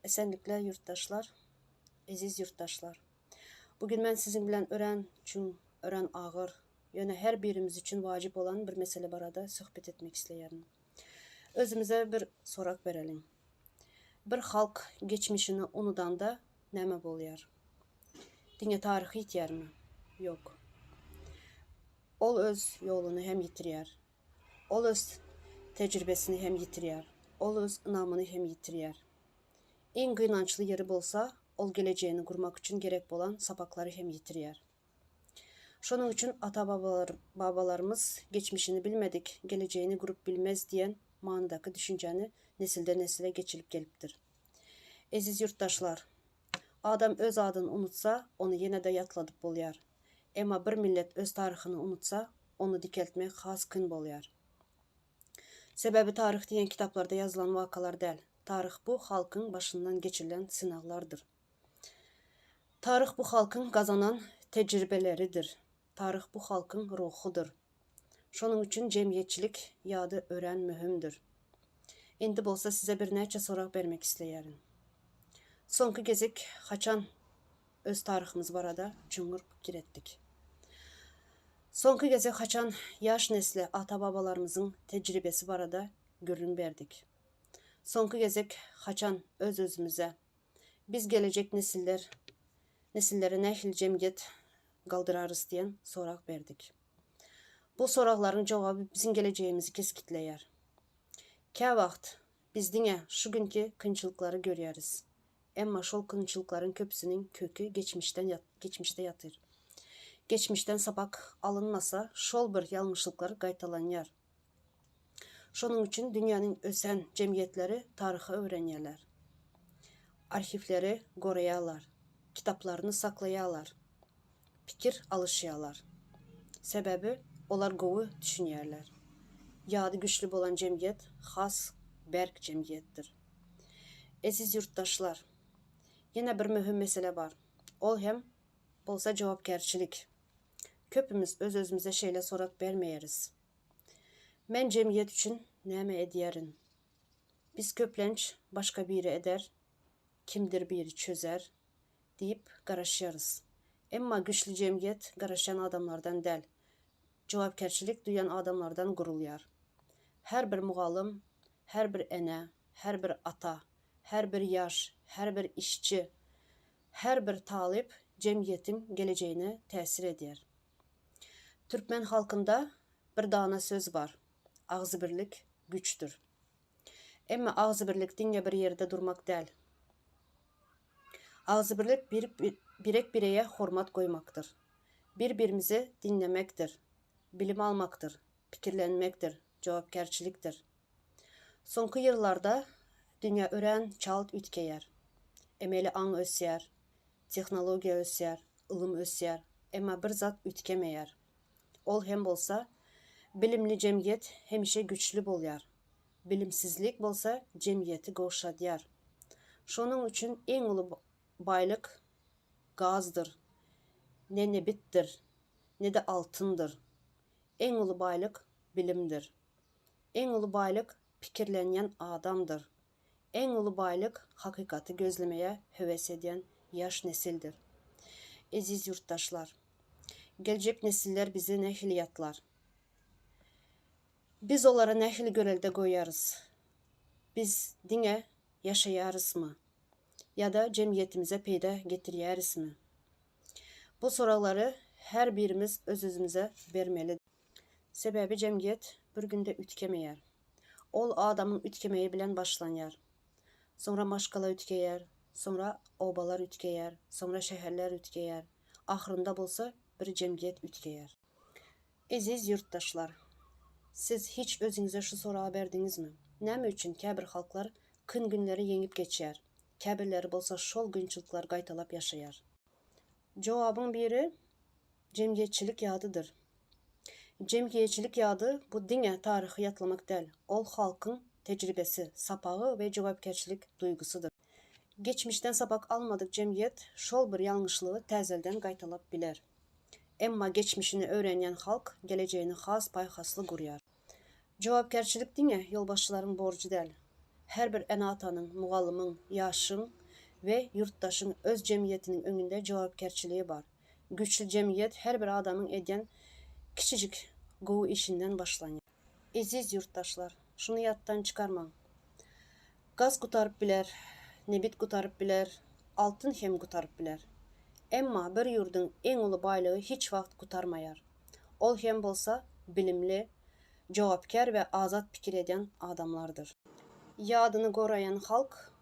Esenlikler yurttaşlar, aziz yurttaşlar. Bugün ben sizin bilen öğren için, öğren ağır, yani her birimiz için vacip olan bir mesele barada sohbet etmek isteyerim. Özümüze bir sorak verelim. Bir halk geçmişini unudanda neme bolyar? Dine tarihi itiyer mi? Yok. Ol öz yolunu hem yitiriyer. Ol öz tecrübesini hem yitiriyer. Ol öz inamını hem yitiriyer. En kıynançlı yeri bolsa, ol geleceğini kurmak için gerek olan sapakları hem yitiriyer. Şunun için ata babalarımız geçmişini bilmedik, geleceğini kurup bilmez diyen manidaki düşünceni nesilden nesile geçilip geliptir. Aziz yurttaşlar, adam öz adını unutsa, onu yine de yatladıp bolyar. Ama bir millet öz tarihini unutsa, onu dikeltmek has kın bolyar. Sebebi tarih diyen kitaplarda yazılan vakalar değil. Tarih bu halkın başından geçirilen sınavlardır. Tarih bu halkın kazanan tecrübeleridir. Tarih bu halkın ruhudur. Şunun için cemiyetçilik yadı öğren mühümdür. Endi bolsa size bir neçe sorak vermek isteyerim. Sonki gezek haçan öz tarihimiz barada cumhurp girettik. Sonki gezek haçan yaş nesli ata babalarımızın tecrübesi barada görün verdik. Sonki gezek haçan öz özümüze biz gelecek nesillere nehil cemiyet kaldırarız diyen sorak verdik. Bu sorakların cevabı bizim geleceğimizi keskitleyer. Kâ vaxt biz dine şu günkü kınçılıkları görüyoruz. Emma şol kınçılıkların köpsünün kökü geçmişte yatır. Geçmişten sapak alınmasa şol bir yanlışlıkları qaytalanıyar. Şunun için dünyanın ösen cemiyetleri tarihi öğrenirler. Arşivleri koruyalar. Kitaplarını saklayalar. Fikir alışıyalar. Sebebi onlar govu düşünüyorlar. Yadı güçlü olan cemiyet has berk cemiyettir. Aziz yurttaşlar, yine bir mühim mesele var. Ol hem bolsa cevapkerçilik. Köpümüz öz özümüze şeyle sorak vermeyeriz. Men cemiyet için neme ediyerin. Biz köplenç başka biri eder, kimdir biri çözer deyip garaşıyoruz. Emma güçlü cemiyet garaşan adamlardan del. Cevapkerçilik duyan adamlardan kuruluyar. Her bir muğalım, her bir ene, her bir ata, her bir yaş, her bir işçi, her bir talip cemiyetin geleceğine tesir eder. Türkmen halkında bir dana söz var. Ağzı birlik güçtür. Ama ağzı birlik dinle bir yerde durmak değil. Ağzı birlik birek bireye hürmet koymaktır. Birbirimizi dinlemektir. Bilim almaktır. Fikirlenmektir. Cevapkerçiliktir. Sonki yıllarda dünya öğren çalt ütkeyer. Emeli an ösyer, texnologiya ösyer, ılım ösyer. Ama bir zat ütkemeyer. Ol hem bolsa, bilimli cemiyet hemişe güçlü bolyar. Bilimsizlik bolsa cemiyeti goşadyar. Şunun için en ulu baylık gazdır. Ne nebittir, ne de altındır. En ulu baylık bilimdir. En ulu baylık fikirlenyen adamdır. En ulu baylık hakikati gözlemeye heves eden yaş nesildir. Aziz yurttaşlar, gelecek nesiller bizi nehliyatlar. Biz onlara nehli görelde koyarız. Biz dine yaşayarız mı? Ya da cemiyetimize peyda getiriyeriz mi? Bu soruları her birimiz öz özümüze vermeli. Sebebi cemiyet bir günde ütkemeyer. Ol adamın ütkemeyi bilen başlanır. Sonra maşkala ütkeyer, sonra obalar ütkeyer, sonra şehirler ütkeyer. Ahırında bolsa bir cemiyet ütkeyer. Aziz yurttaşlar, siz hiç özünüze şu soruğa verdiniz mi? Näme üçün käbir halklar kın günleri yengip geçer? Käbirleri bolsa şol günçülükler qaytalap yaşayar. Cevabın biri cemiyetçilik yadıdır. Cemiyetçilik yadı bu dine tarihi yatlamak değil. Ol halkın tecrübesi, sapağı ve cevapkerçilik duygusudur. Geçmişten sapak almadık cemiyet şol bir yanlışlığı təzelden qaytalap biler. Emma geçmişini öğrenen halk geleceğini has payhaslı kuruyar. Cevapkerçilik dine yolbaşçıların borcu değil. her bir ene atanın, mugallimın, yaşın ve yurttaşın öz cemiyetinin önünde cevapkerçiliği var. Güçlü cemiyet her bir adamın eden küçücük govu işinden başlanıyor. Aziz yurttaşlar, şunu yattan çıkarmang. Gaz kutarıp biler, nebit kutarıp biler, altın hem kutarıp biler. Emma bir yurdun en ulu baylığı hiç vakt kutarmayar. Ol hem bolsa bilimli, cevapkar ve azat fikir eden adamlardır. Yadını korayan halk,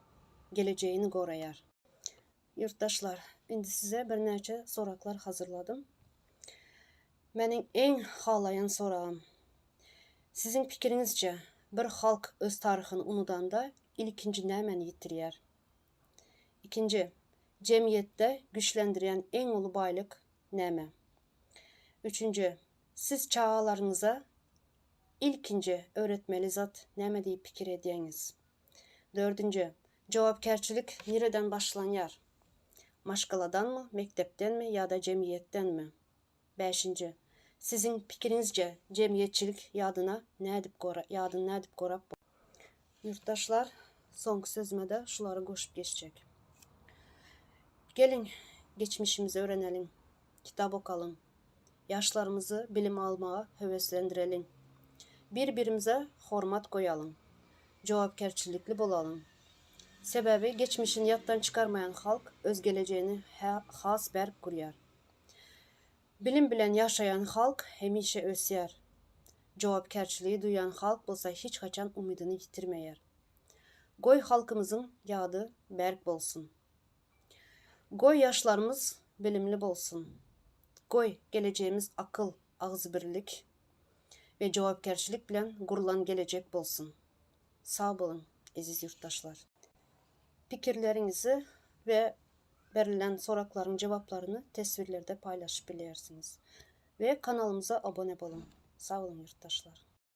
geleceğini korayar. Yurttaşlar, indi size bir neçe soraklar hazırladım. Menin en halayan sorağım. Sizin fikrinizce bir halk öz tarixini unudanda ilkinci nəməni yitiriyər? İkinci, cemiyette güçlendiren en ulu baylık nəmə? Üçüncü, siz çağalarınıza ilkinci öğretmeli zat nəmə deyip fikir ediyeniz? Dördüncü, cevapkerçilik nereden başlanır? Maşkaladan mı, mektepten mi ya da cemiyetten mi? Beşinci, sizin fikrinizce cemiyetçilik yadını ne edip korap? Yurttaşlar, son sözüme de şuları koşup geçecek. Gelin geçmişimizi öğrenelim, kitap okalım, yaşlarımızı bilim almaya heveslendirelim. Birbirimize hormat koyalım, cevapkerçilikli bolalım. Sebebi geçmişini yattan çıkarmayan halk öz geleceğini has berk kuryar. Bilim bilen yaşayan halk hemişe ösyer. Cevapkerçiliği duyan halk bolsa hiç kaçan umidini yitirmeyer. Goy halkımızın yadı berk bolsun. Goy yaşlarımız bilimli bolsun. Goy geleceğimiz akıl, ağız birlik ve cevapkerçilik bilen kurulan gelecek bolsun. Sağ olun aziz yurttaşlar. Fikirlerinizi ve verilen sorakların cevaplarını tesvirlerde paylaşıp bilirsiniz. Ve kanalımıza abone olun. Sağ olun yurttaşlar.